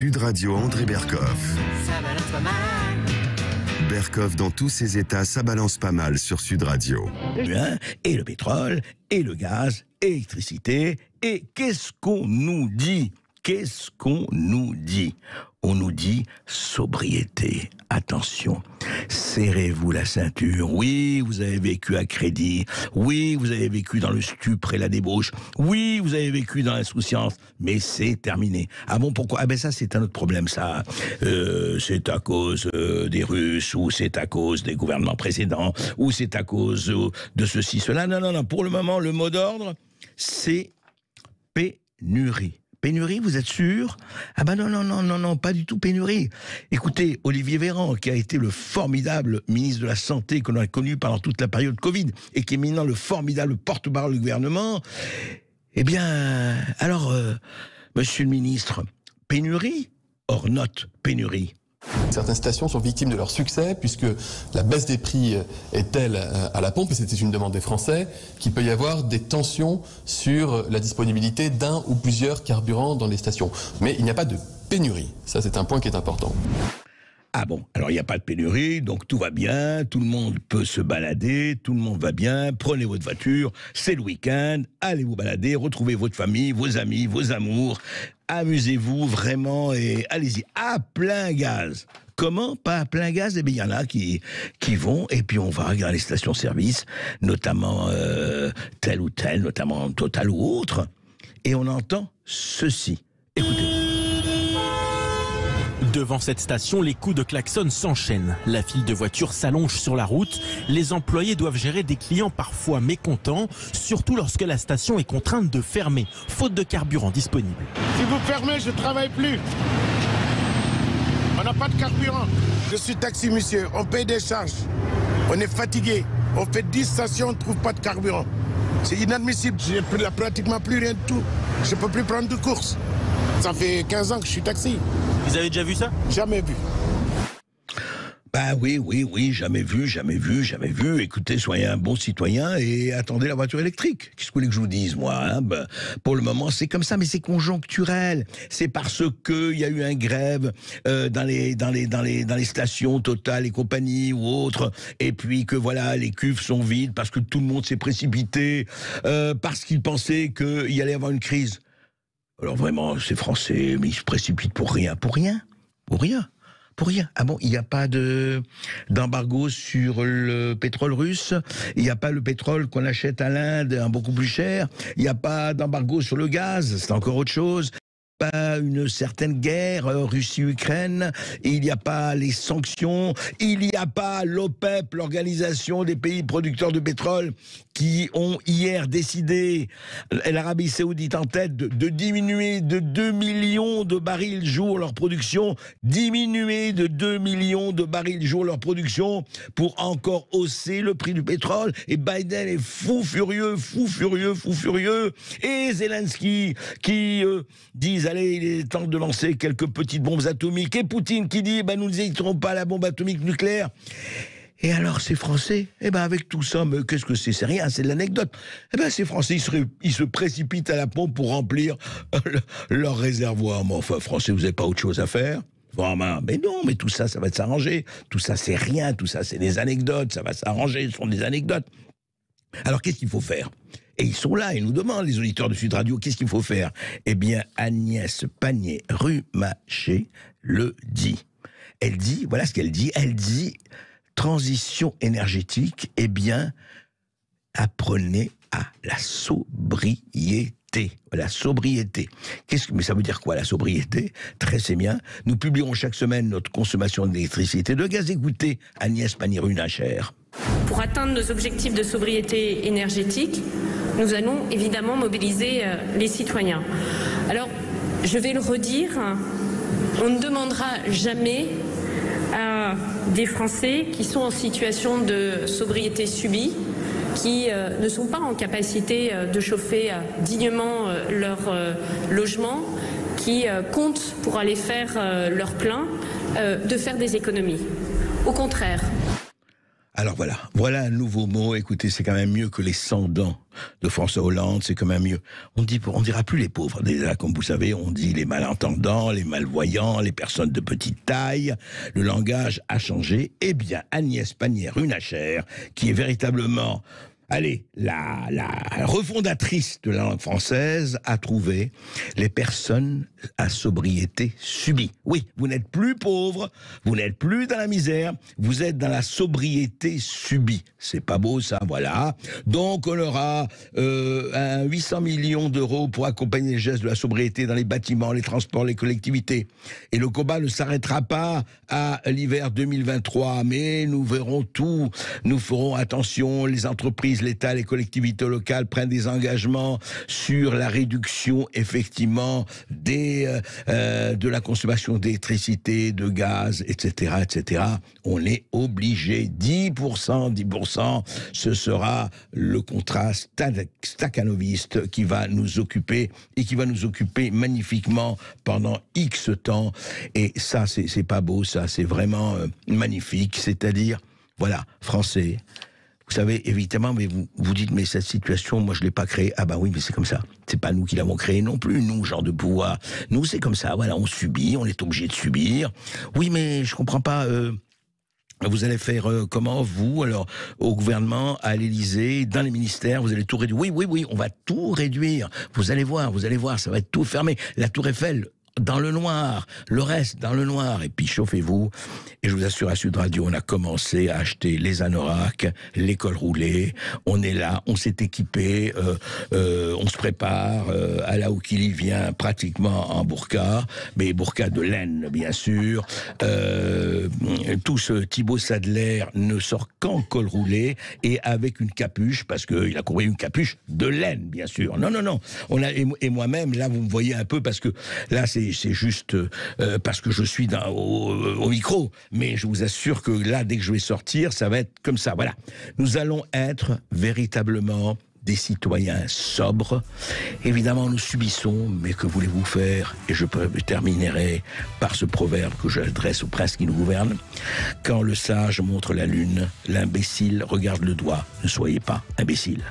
Sud Radio André Berkoff. Ça balance pas mal. Berkoff dans tous ses états, ça balance pas mal sur Sud Radio. Et le pétrole, et le gaz, et l'électricité. Et qu'est-ce qu'on nous dit? Qu'est-ce qu'on nous dit? On nous dit sobriété. Attention, serrez-vous la ceinture. Oui, vous avez vécu à crédit. Oui, vous avez vécu dans le stupre et la débauche. Oui, vous avez vécu dans l'insouciance. Mais c'est terminé. Ah bon, pourquoi? Ah ben ça, c'est un autre problème, ça. C'est à cause des Russes, ou c'est à cause des gouvernements précédents, ou c'est à cause de ceci, cela. Non, non, non. Pour le moment, le mot d'ordre, c'est pénurie. Pénurie, vous êtes sûr? Ah ben non, non, non, non, non, pas du tout pénurie. Écoutez, Olivier Véran, qui a été le formidable ministre de la Santé que l'on a connu pendant toute la période Covid, et qui est maintenant le formidable porte-parole du gouvernement, eh bien, alors, monsieur le ministre, pénurie? Hors note, pénurie. Certaines stations sont victimes de leur succès puisque la baisse des prix est telle à la pompe, et c'était une demande des Français, qu'il peut y avoir des tensions sur la disponibilité d'un ou plusieurs carburants dans les stations. Mais il n'y a pas de pénurie. Ça, c'est un point qui est important. Ah bon, alors il n'y a pas de pénurie, donc tout va bien, tout le monde peut se balader, tout le monde va bien, prenez votre voiture, c'est le week-end, allez vous balader, retrouvez votre famille, vos amis, vos amours, amusez-vous vraiment et allez-y, à plein gaz. Comment? Pas à plein gaz? Eh bien, il y en a qui vont, et puis on va dans les stations-service, notamment telle ou telle, notamment Total ou autre, et on entend ceci. Écoutez. Devant cette station, les coups de klaxon s'enchaînent. La file de voitures s'allonge sur la route. Les employés doivent gérer des clients parfois mécontents, surtout lorsque la station est contrainte de fermer, faute de carburant disponible. Si vous fermez, je ne travaille plus. On n'a pas de carburant. Je suis taxi, monsieur. On paye des charges. On est fatigué. On fait 10 stations, on ne trouve pas de carburant. C'est inadmissible. Je n'ai pratiquement plus rien de tout. Je ne peux plus prendre de course. Ça fait 15 ans que je suis taxi. Vous avez déjà vu ça? Jamais vu. Bah oui, jamais vu. Écoutez, soyez un bon citoyen et attendez la voiture électrique. Qu'est-ce que vous voulez que je vous dise, moi, hein? Pour le moment, c'est comme ça, mais c'est conjoncturel. C'est parce que il y a eu un grève dans les stations Total et compagnie ou autres, et puis que voilà, les cuves sont vides parce que tout le monde s'est précipité, parce qu'ils pensaient qu'il y allait y avoir une crise. Alors vraiment, c'est français, mais ils se précipitent pour rien. Ah bon, il n'y a pas d'embargo sur le pétrole russe, il n'y a pas le pétrole qu'on achète à l'Inde, beaucoup plus cher, il n'y a pas d'embargo sur le gaz, c'est encore autre chose. Pas une certaine guerre, Russie-Ukraine, il n'y a pas les sanctions, il n'y a pas l'OPEP, l'organisation des pays producteurs de pétrole, qui ont hier décidé, l'Arabie Saoudite en tête, de diminuer de 2 millions de barils jour leur production, diminuer de 2 millions de barils jour leur production pour encore hausser le prix du pétrole. Et Biden est fou furieux, et Zelensky qui disent allez, il est temps de lancer quelques petites bombes atomiques, et Poutine qui dit nous n'hésiterons pas à la bombe atomique nucléaire. Et alors, ces Français, avec tout ça, mais qu'est-ce que c'est? C'est rien, c'est de l'anecdote. Ces Français, ils se précipitent à la pompe pour remplir leur réservoir. Mais enfin, Français, vous n'avez pas autre chose à faire? Vraiment, mais non, mais tout ça, ça va s'arranger. Tout ça, c'est rien, tout ça, c'est des anecdotes, ça va s'arranger, ce sont des anecdotes. Alors, qu'est-ce qu'il faut faire? Et ils sont là, ils nous demandent, les auditeurs de Sud Radio, qu'est-ce qu'il faut faire? Eh bien, Agnès Pannier-Runacher le dit. Elle dit, voilà ce qu'elle dit, transition énergétique, apprenez à la sobriété. La sobriété. Mais ça veut dire quoi, la sobriété? Très c'est bien. Nous publierons chaque semaine notre consommation d'électricité et de gaz. Écoutez Agnès Pannier-Runacher. Pour atteindre nos objectifs de sobriété énergétique, nous allons évidemment mobiliser les citoyens. Alors, je vais le redire, on ne demandera jamais à des Français qui sont en situation de sobriété subie, qui ne sont pas en capacité de chauffer dignement leur logement, qui comptent pour aller faire leur plein, de faire des économies. Au contraire. Alors voilà un nouveau mot. Écoutez, c'est quand même mieux que les 100 dents de François Hollande, c'est quand même mieux. On dira plus les pauvres. Déjà, comme vous savez, on dit les malentendants, les malvoyants, les personnes de petite taille. Le langage a changé. Eh bien, Agnès Pannier-Runacher, qui est véritablement... Allez, la refondatrice de la langue française a trouvé les personnes à sobriété subie. Oui, vous n'êtes plus pauvre, vous n'êtes plus dans la misère, vous êtes dans la sobriété subie. C'est pas beau ça, voilà. Donc on aura 800 millions d'euros pour accompagner les gestes de la sobriété dans les bâtiments, les transports, les collectivités. Et le combat ne s'arrêtera pas à l'hiver 2023, mais nous verrons tout. Nous ferons attention, les entreprises, l'État, les collectivités locales prennent des engagements sur la réduction, effectivement, de la consommation d'électricité, de gaz, etc., etc. On est obligé. 10%, ce sera le contrat stakhanoviste qui va nous occuper et qui va nous occuper magnifiquement pendant X temps. Et ça, c'est pas beau, ça, c'est vraiment magnifique. C'est-à-dire, voilà, Français. Vous savez, évidemment, mais vous dites, mais cette situation, moi, je l'ai pas créée. Ah bah oui, mais c'est comme ça. C'est pas nous qui l'avons créée non plus, nous, genre de pouvoir. Nous, c'est comme ça, voilà, on subit, on est obligé de subir. Oui, mais je comprends pas... Vous allez faire comment, vous, alors, au gouvernement, à l'Élysée, dans les ministères, vous allez tout réduire. Oui, on va tout réduire. Vous allez voir, ça va être tout fermé. La Tour Eiffel, dans le noir, le reste dans le noir. Et puis chauffez-vous. Et je vous assure, à Sud Radio, on a commencé à acheter les anoraks, les cols roulés. On est là, on s'est équipé, on se prépare. Alaoukili vient pratiquement en burqa, mais burqa de laine, bien sûr. Tout ce Thibaut Sadler ne sort qu'en col roulé et avec une capuche, parce qu'il a couru une capuche de laine, bien sûr. Non. Et moi-même, là, vous me voyez un peu, parce que là, c'est juste parce que je suis au micro. Mais je vous assure que là, dès que je vais sortir, ça va être comme ça. Voilà. Nous allons être véritablement des citoyens sobres. Évidemment, nous subissons, mais que voulez-vous faire? Et je terminerai par ce proverbe que j'adresse au prince qui nous gouverne. Quand le sage montre la lune, l'imbécile regarde le doigt. Ne soyez pas imbécile.